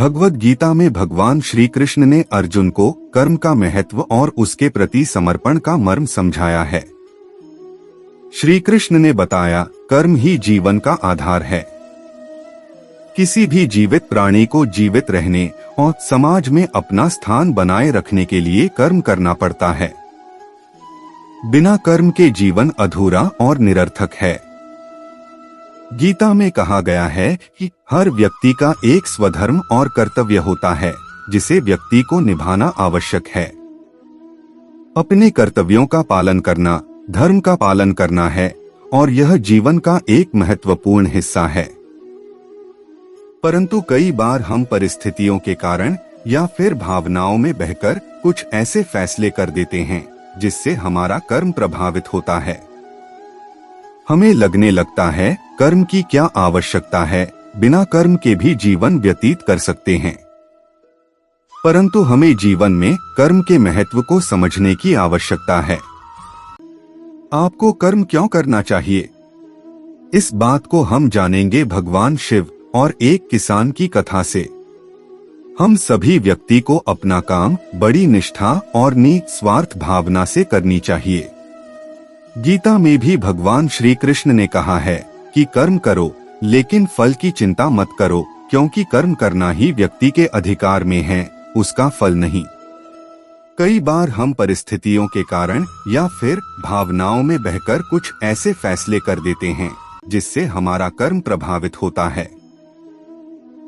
भगवद गीता में भगवान श्री कृष्ण ने अर्जुन को कर्म का महत्व और उसके प्रति समर्पण का मर्म समझाया है। श्री कृष्ण ने बताया, कर्म ही जीवन का आधार है। किसी भी जीवित प्राणी को जीवित रहने और समाज में अपना स्थान बनाए रखने के लिए कर्म करना पड़ता है। बिना कर्म के जीवन अधूरा और निरर्थक है। गीता में कहा गया है कि हर व्यक्ति का एक स्वधर्म और कर्तव्य होता है, जिसे व्यक्ति को निभाना आवश्यक है। अपने कर्तव्यों का पालन करना धर्म का पालन करना है और यह जीवन का एक महत्वपूर्ण हिस्सा है। परंतु कई बार हम परिस्थितियों के कारण या फिर भावनाओं में बहकर कुछ ऐसे फैसले कर देते हैं जिससे हमारा कर्म प्रभावित होता है। हमें लगने लगता है कर्म की क्या आवश्यकता है, बिना कर्म के भी जीवन व्यतीत कर सकते हैं। परंतु हमें जीवन में कर्म के महत्व को समझने की आवश्यकता है। आपको कर्म क्यों करना चाहिए, इस बात को हम जानेंगे भगवान शिव और एक किसान की कथा से। हम सभी व्यक्ति को अपना काम बड़ी निष्ठा और निस्वार्थ भावना से करनी चाहिए। गीता में भी भगवान श्री कृष्ण ने कहा है कि कर्म करो लेकिन फल की चिंता मत करो, क्योंकि कर्म करना ही व्यक्ति के अधिकार में है, उसका फल नहीं। कई बार हम परिस्थितियों के कारण या फिर भावनाओं में बहकर कुछ ऐसे फैसले कर देते हैं जिससे हमारा कर्म प्रभावित होता है।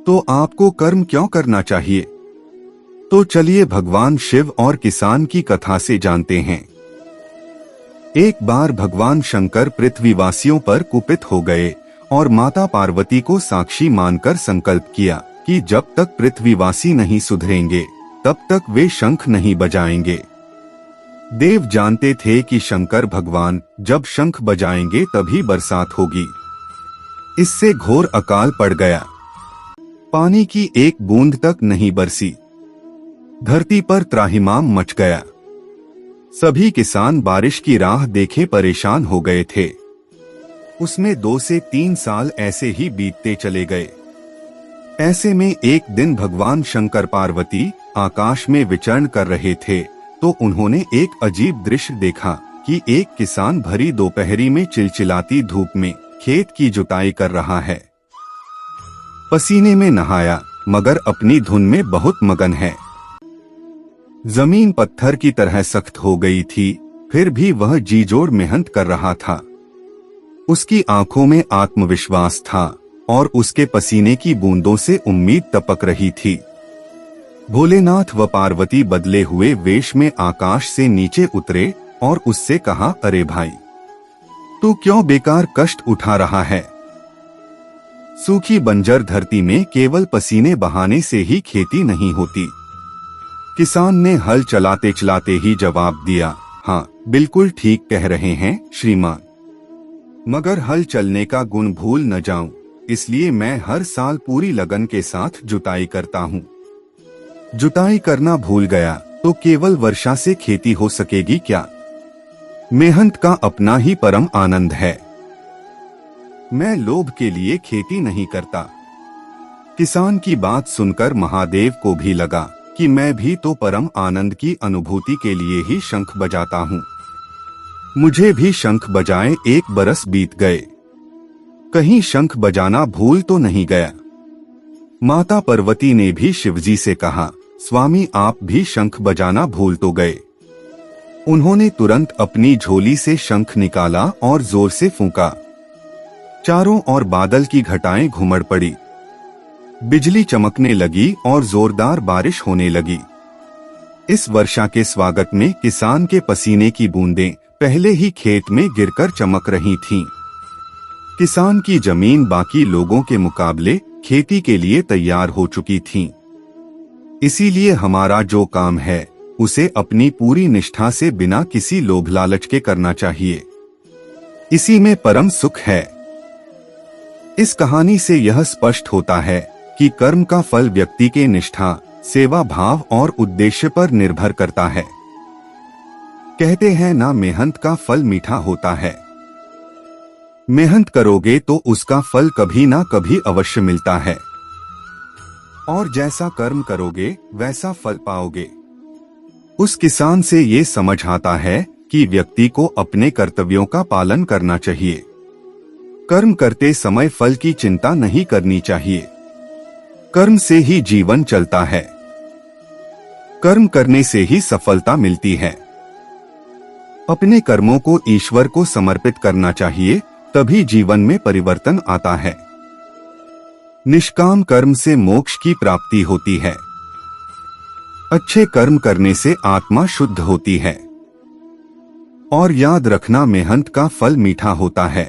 तो आपको कर्म क्यों करना चाहिए? तो चलिए भगवान शिव और किसान की कथा से जानते हैं। एक बार भगवान शंकर पृथ्वीवासियों पर कुपित हो गए और माता पार्वती को साक्षी मानकर संकल्प किया कि जब तक पृथ्वीवासी नहीं सुधरेंगे तब तक वे शंख नहीं बजाएंगे। देव जानते थे कि शंकर भगवान जब शंख बजाएंगे तभी बरसात होगी। इससे घोर अकाल पड़ गया। पानी की एक बूंद तक नहीं बरसी। धरती पर त्राहिमाम मच गया। सभी किसान बारिश की राह देखे परेशान हो गए थे। उसमें 2 से 3 साल ऐसे ही बीतते चले गए। ऐसे में एक दिन भगवान शंकर पार्वती आकाश में विचरण कर रहे थे तो उन्होंने एक अजीब दृश्य देखा कि एक किसान भरी दोपहरी में चिलचिलाती धूप में खेत की जुताई कर रहा है। पसीने में नहाया मगर अपनी धुन में बहुत मगन है। जमीन पत्थर की तरह सख्त हो गई थी, फिर भी वह जी जोड़ मेहनत कर रहा था। उसकी आंखों में आत्मविश्वास था और उसके पसीने की बूंदों से उम्मीद टपक रही थी। भोलेनाथ व पार्वती बदले हुए वेश में आकाश से नीचे उतरे और उससे कहा, अरे भाई, तू क्यों बेकार कष्ट उठा रहा है? सूखी बंजर धरती में केवल पसीने बहाने से ही खेती नहीं होती। किसान ने हल चलाते चलाते ही जवाब दिया, हाँ बिल्कुल ठीक कह रहे हैं श्रीमान, मगर हल चलने का गुण भूल न जाऊं, इसलिए मैं हर साल पूरी लगन के साथ जुताई करता हूँ। जुताई करना भूल गया तो केवल वर्षा से खेती हो सकेगी क्या? मेहनत का अपना ही परम आनंद है। मैं लोभ के लिए खेती नहीं करता। किसान की बात सुनकर महादेव को भी लगा कि मैं भी तो परम आनंद की अनुभूति के लिए ही शंख बजाता हूँ। मुझे भी शंख बजाए 1 बरस बीत गए। कहीं शंख बजाना भूल तो नहीं गया? माता पार्वती ने भी शिवजी से कहा, स्वामी आप भी शंख बजाना भूल तो गए। उन्होंने तुरंत अपनी झोली से शंख निकाला और जोर से फूंका। चारों ओर बादल की घटाएं घुमड़ पड़ी। बिजली चमकने लगी और जोरदार बारिश होने लगी। इस वर्षा के स्वागत में किसान के पसीने की बूंदें पहले ही खेत में गिरकर चमक रही थीं। किसान की जमीन बाकी लोगों के मुकाबले खेती के लिए तैयार हो चुकी थी। इसीलिए हमारा जो काम है उसे अपनी पूरी निष्ठा से बिना किसी लोभ लालच के करना चाहिए। इसी में परम सुख है। इस कहानी से यह स्पष्ट होता है कि कर्म का फल व्यक्ति के निष्ठा, सेवा भाव और उद्देश्य पर निर्भर करता है। कहते हैं ना, मेहनत का फल मीठा होता है। मेहनत करोगे तो उसका फल कभी ना कभी अवश्य मिलता है। और जैसा कर्म करोगे वैसा फल पाओगे। उस किसान से ये समझ आता है कि व्यक्ति को अपने कर्तव्यों का पालन करना चाहिए। कर्म करते समय फल की चिंता नहीं करनी चाहिए। कर्म से ही जीवन चलता है। कर्म करने से ही सफलता मिलती है। अपने कर्मों को ईश्वर को समर्पित करना चाहिए, तभी जीवन में परिवर्तन आता है। निष्काम कर्म से मोक्ष की प्राप्ति होती है। अच्छे कर्म करने से आत्मा शुद्ध होती है। और याद रखना, मेहनत का फल मीठा होता है।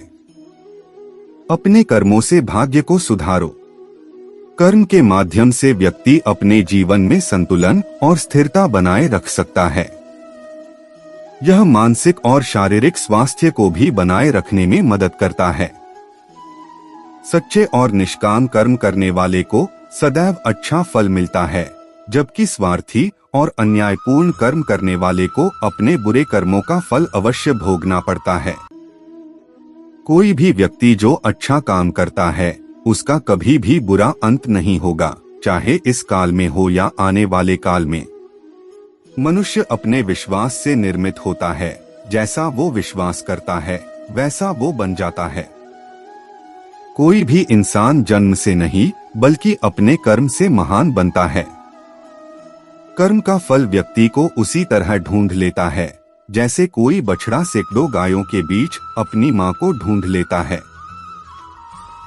अपने कर्मों से भाग्य को सुधारो। कर्म के माध्यम से व्यक्ति अपने जीवन में संतुलन और स्थिरता बनाए रख सकता है। यह मानसिक और शारीरिक स्वास्थ्य को भी बनाए रखने में मदद करता है। सच्चे और निष्काम कर्म करने वाले को सदैव अच्छा फल मिलता है, जबकि स्वार्थी और अन्यायपूर्ण कर्म करने वाले को अपने बुरे कर्मों का फल अवश्य भोगना पड़ता है। कोई भी व्यक्ति जो अच्छा काम करता है उसका कभी भी बुरा अंत नहीं होगा, चाहे इस काल में हो या आने वाले काल में। मनुष्य अपने विश्वास से निर्मित होता है। जैसा वो विश्वास करता है वैसा वो बन जाता है। कोई भी इंसान जन्म से नहीं बल्कि अपने कर्म से महान बनता है। कर्म का फल व्यक्ति को उसी तरह ढूंढ लेता है जैसे कोई बछड़ा सैकड़ों गायों के बीच अपनी मां को ढूंढ लेता है।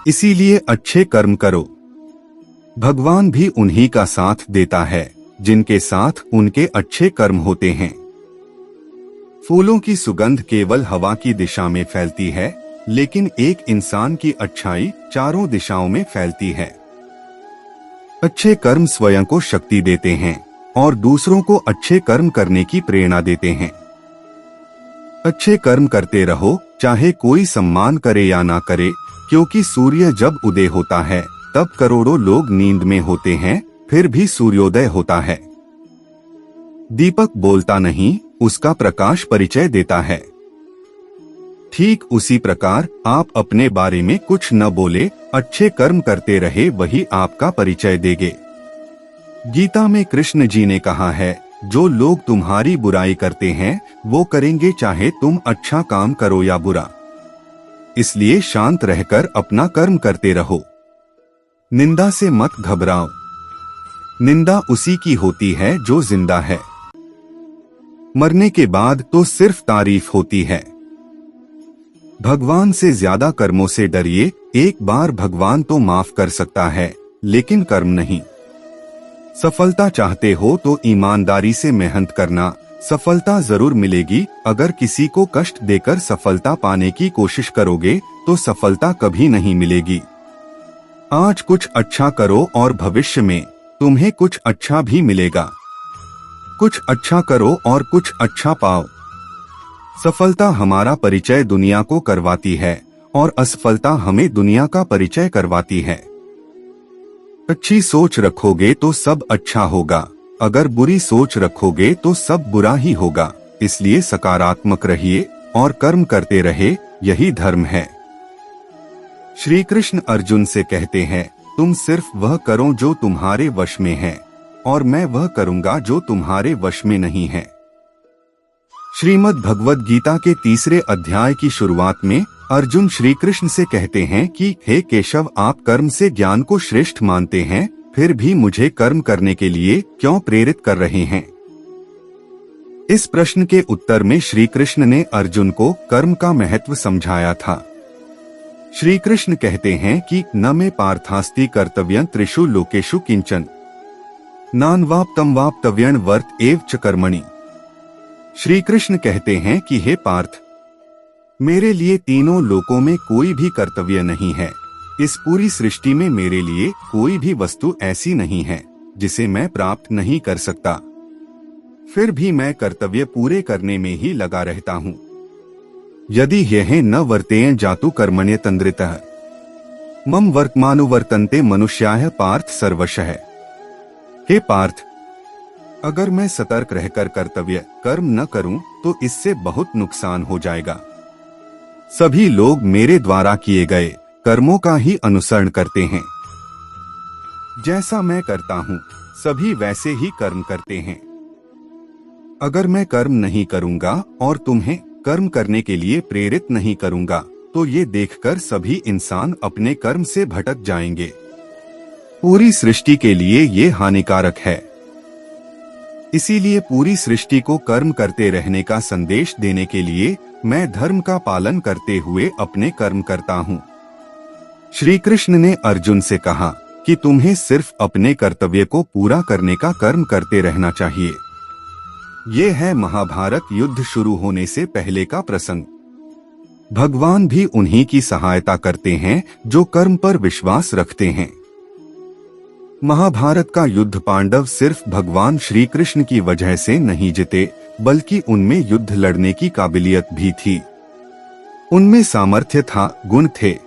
इसीलिए अच्छे कर्म करो। भगवान भी उन्हीं का साथ देता है जिनके साथ उनके अच्छे कर्म होते हैं। फूलों की सुगंध केवल हवा की दिशा में फैलती है, लेकिन एक इंसान की अच्छाई चारों दिशाओं में फैलती है। अच्छे कर्म स्वयं को शक्ति देते हैं और दूसरों को अच्छे कर्म करने की प्रेरणा देते हैं। अच्छे कर्म करते रहो, चाहे कोई सम्मान करे या ना करे, क्योंकि सूर्य जब उदय होता है तब करोड़ों लोग नींद में होते हैं, फिर भी सूर्योदय होता है। दीपक बोलता नहीं, उसका प्रकाश परिचय देता है। ठीक उसी प्रकार आप अपने बारे में कुछ न बोले, अच्छे कर्म करते रहे, वही आपका परिचय देंगे। गीता में कृष्ण जी ने कहा है, जो लोग तुम्हारी बुराई करते हैं वो करेंगे चाहे तुम अच्छा काम करो या बुरा। इसलिए शांत रहकर अपना कर्म करते रहो। निंदा से मत घबराओ। निंदा उसी की होती है जो जिंदा है। मरने के बाद तो सिर्फ तारीफ होती है। भगवान से ज्यादा कर्मों से डरिए। एक बार भगवान तो माफ कर सकता है, लेकिन कर्म नहीं। सफलता चाहते हो तो ईमानदारी से मेहनत करना, सफलता जरूर मिलेगी। अगर किसी को कष्ट देकर सफलता पाने की कोशिश करोगे तो सफलता कभी नहीं मिलेगी। आज कुछ अच्छा करो और भविष्य में तुम्हें कुछ अच्छा भी मिलेगा। कुछ अच्छा करो और कुछ अच्छा पाओ। सफलता हमारा परिचय दुनिया को करवाती है और असफलता हमें दुनिया का परिचय करवाती है। अच्छी सोच रखोगे तो सब अच्छा होगा, अगर बुरी सोच रखोगे तो सब बुरा ही होगा। इसलिए सकारात्मक रहिए और कर्म करते रहे, यही धर्म है। श्री कृष्ण अर्जुन से कहते हैं, तुम सिर्फ वह करो जो तुम्हारे वश में है और मैं वह करूंगा जो तुम्हारे वश में नहीं है। श्रीमद् भगवद गीता के 3 अध्याय की शुरुआत में अर्जुन श्री कृष्ण से कहते हैं कि हे केशव, आप कर्म से ज्ञान को श्रेष्ठ मानते हैं, फिर भी मुझे कर्म करने के लिए क्यों प्रेरित कर रहे हैं? इस प्रश्न के उत्तर में श्री कृष्ण ने अर्जुन को कर्म का महत्व समझाया था। श्री कृष्ण कहते हैं कि न मे पार्थास्ति कर्तव्यं त्रिषु लोकेषु किंचन नान्वाप्तम वाप्तव्यं वर्त एव च कर्मणि। श्री कृष्ण कहते हैं कि हे पार्थ, मेरे लिए तीनों लोकों में कोई भी कर्तव्य नहीं है। इस पूरी सृष्टि में मेरे लिए कोई भी वस्तु ऐसी नहीं है जिसे मैं प्राप्त नहीं कर सकता, फिर भी मैं कर्तव्य पूरे करने में ही लगा रहता हूँ। यदि यह न वर्तेय जातु कर्मण्य तंद्रितः मम वर्तमानुवर्तन्ते मनुष्याः पार्थ सर्वशः। हे पार्थ, अगर मैं सतर्क रहकर कर्तव्य कर्म न करूं तो इससे बहुत नुकसान हो जाएगा। सभी लोग मेरे द्वारा किए गए कर्मों का ही अनुसरण करते हैं। जैसा मैं करता हूँ सभी वैसे ही कर्म करते हैं। अगर मैं कर्म नहीं करूँगा और तुम्हें कर्म करने के लिए प्रेरित नहीं करूँगा तो ये देखकर सभी इंसान अपने कर्म से भटक जाएंगे। पूरी सृष्टि के लिए ये हानिकारक है। इसीलिए पूरी सृष्टि को कर्म करते रहने का संदेश देने के लिए मैं धर्म का पालन करते हुए अपने कर्म करता हूँ। श्री कृष्ण ने अर्जुन से कहा कि तुम्हें सिर्फ अपने कर्तव्य को पूरा करने का कर्म करते रहना चाहिए। ये है महाभारत युद्ध शुरू होने से पहले का प्रसंग। भगवान भी उन्हीं की सहायता करते हैं जो कर्म पर विश्वास रखते हैं। महाभारत का युद्ध पांडव सिर्फ भगवान श्री कृष्ण की वजह से नहीं जीते, बल्कि उनमें युद्ध लड़ने की काबिलियत भी थी। उनमें सामर्थ्य था, गुण थे।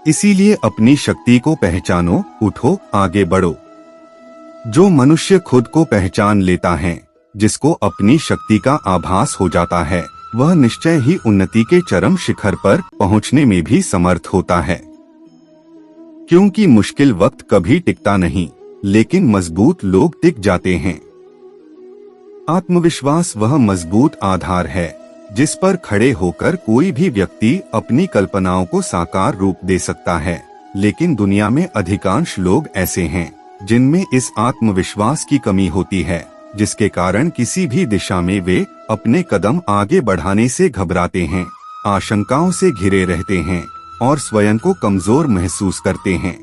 इसीलिए अपनी शक्ति को पहचानो, उठो, आगे बढ़ो। जो मनुष्य खुद को पहचान लेता है, जिसको अपनी शक्ति का आभास हो जाता है, वह निश्चय ही उन्नति के चरम शिखर पर पहुंचने में भी समर्थ होता है। क्योंकि मुश्किल वक्त कभी टिकता नहीं, लेकिन मजबूत लोग टिक जाते हैं। आत्मविश्वास वह मजबूत आधार है जिस पर खड़े होकर कोई भी व्यक्ति अपनी कल्पनाओं को साकार रूप दे सकता है। लेकिन दुनिया में अधिकांश लोग ऐसे हैं जिनमें इस आत्मविश्वास की कमी होती है, जिसके कारण किसी भी दिशा में वे अपने कदम आगे बढ़ाने से घबराते हैं, आशंकाओं से घिरे रहते हैं और स्वयं को कमजोर महसूस करते हैं।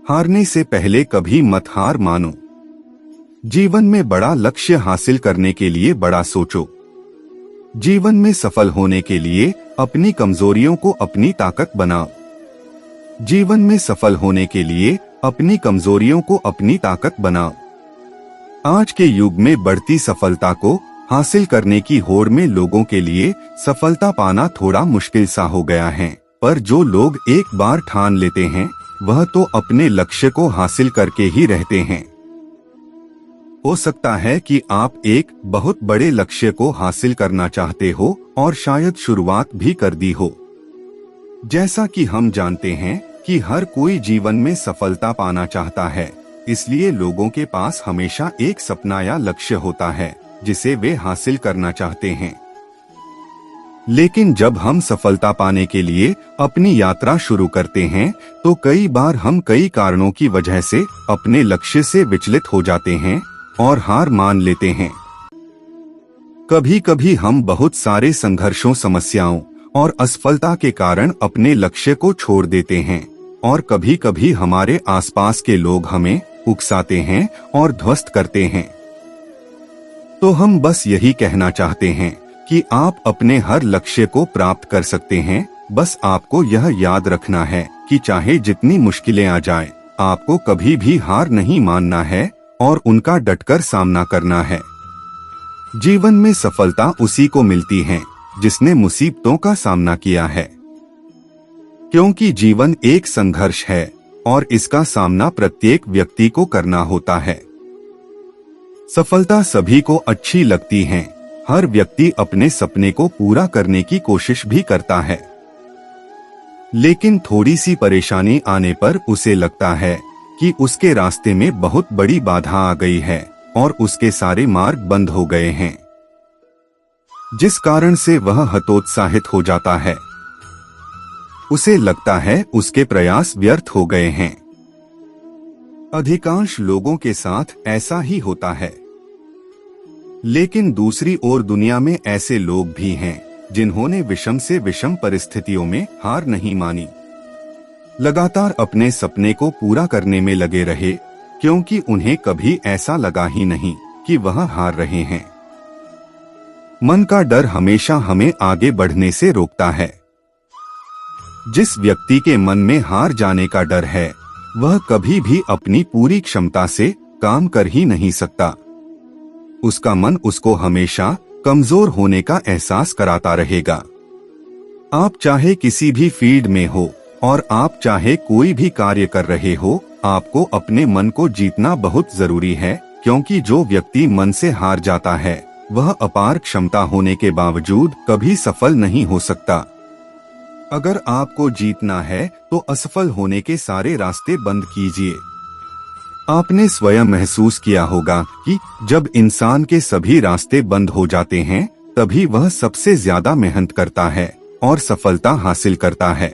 हारने से पहले कभी मत हार मानो। जीवन में बड़ा लक्ष्य हासिल करने के लिए बड़ा सोचो। जीवन में सफल होने के लिए अपनी कमजोरियों को अपनी ताकत बनाओ। जीवन में सफल होने के लिए अपनी कमजोरियों को अपनी ताकत बनाओ। आज के युग में बढ़ती सफलता को हासिल करने की होड़ में लोगों के लिए सफलता पाना थोड़ा मुश्किल सा हो गया है, पर जो लोग एक बार ठान लेते हैं वह तो अपने लक्ष्य को हासिल करके ही रहते हैं। हो सकता है कि आप एक बहुत बड़े लक्ष्य को हासिल करना चाहते हो और शायद शुरुआत भी कर दी हो। जैसा कि हम जानते हैं कि हर कोई जीवन में सफलता पाना चाहता है, इसलिए लोगों के पास हमेशा एक सपना या लक्ष्य होता है जिसे वे हासिल करना चाहते हैं। लेकिन जब हम सफलता पाने के लिए अपनी यात्रा शुरू करते हैं तो कई बार हम कई कारणों की वजह से अपने लक्ष्य से विचलित हो जाते हैं और हार मान लेते हैं। कभी कभी हम बहुत सारे संघर्षों, समस्याओं और असफलता के कारण अपने लक्ष्य को छोड़ देते हैं और कभी कभी हमारे आसपास के लोग हमें उकसाते हैं और ध्वस्त करते हैं। तो हम बस यही कहना चाहते हैं कि आप अपने हर लक्ष्य को प्राप्त कर सकते हैं। बस आपको यह याद रखना है कि चाहे जितनी मुश्किलें आ जाएं, आपको कभी भी हार नहीं मानना है और उनका डटकर सामना करना है। जीवन में सफलता उसी को मिलती है जिसने मुसीबतों का सामना किया है, क्योंकि जीवन एक संघर्ष है और इसका सामना प्रत्येक व्यक्ति को करना होता है। सफलता सभी को अच्छी लगती है। हर व्यक्ति अपने सपने को पूरा करने की कोशिश भी करता है, लेकिन थोड़ी सी परेशानी आने पर उसे लगता है कि उसके रास्ते में बहुत बड़ी बाधा आ गई है और उसके सारे मार्ग बंद हो गए हैं, जिस कारण से वह हतोत्साहित हो जाता है। उसे लगता है उसके प्रयास व्यर्थ हो गए हैं। अधिकांश लोगों के साथ ऐसा ही होता है। लेकिन दूसरी ओर दुनिया में ऐसे लोग भी हैं जिन्होंने विषम से विषम परिस्थितियों में हार नहीं मानी, लगातार अपने सपने को पूरा करने में लगे रहे, क्योंकि उन्हें कभी ऐसा लगा ही नहीं कि वह हार रहे हैं। मन का डर हमेशा हमें आगे बढ़ने से रोकता है। जिस व्यक्ति के मन में हार जाने का डर है, वह कभी भी अपनी पूरी क्षमता से काम कर ही नहीं सकता। उसका मन उसको हमेशा कमजोर होने का एहसास कराता रहेगा। आप चाहे किसी भी फील्ड में हो और आप चाहे कोई भी कार्य कर रहे हो, आपको अपने मन को जीतना बहुत जरूरी है, क्योंकि जो व्यक्ति मन से हार जाता है वह अपार क्षमता होने के बावजूद कभी सफल नहीं हो सकता। अगर आपको जीतना है तो असफल होने के सारे रास्ते बंद कीजिए। आपने स्वयं महसूस किया होगा कि जब इंसान के सभी रास्ते बंद हो जाते हैं तभी वह सबसे ज्यादा मेहनत करता है और सफलता हासिल करता है।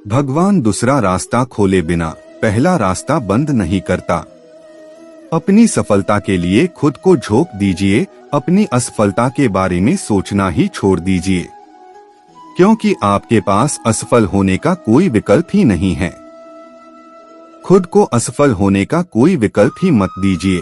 भगवान दूसरा रास्ता खोले बिना पहला रास्ता बंद नहीं करता। अपनी सफलता के लिए खुद को झोंक दीजिए, अपनी असफलता के बारे में सोचना ही छोड़ दीजिए, क्योंकि आपके पास असफल होने का कोई विकल्प ही नहीं है। खुद को असफल होने का कोई विकल्प ही मत दीजिए।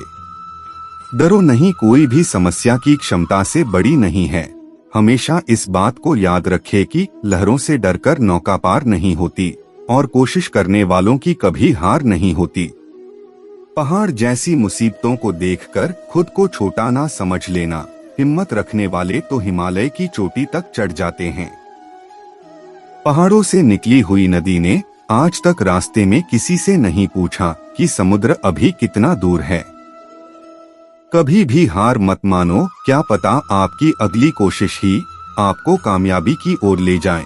डरो नहीं, कोई भी समस्या की क्षमता से बड़ी नहीं है। हमेशा इस बात को याद रखें कि लहरों से डरकर नौका पार नहीं होती और कोशिश करने वालों की कभी हार नहीं होती। पहाड़ जैसी मुसीबतों को देखकर खुद को छोटा ना समझ लेना। हिम्मत रखने वाले तो हिमालय की चोटी तक चढ़ जाते हैं। पहाड़ों से निकली हुई नदी ने आज तक रास्ते में किसी से नहीं पूछा कि समुद्र अभी कितना दूर है। कभी भी हार मत मानो, क्या पता आपकी अगली कोशिश ही आपको कामयाबी की ओर ले जाए।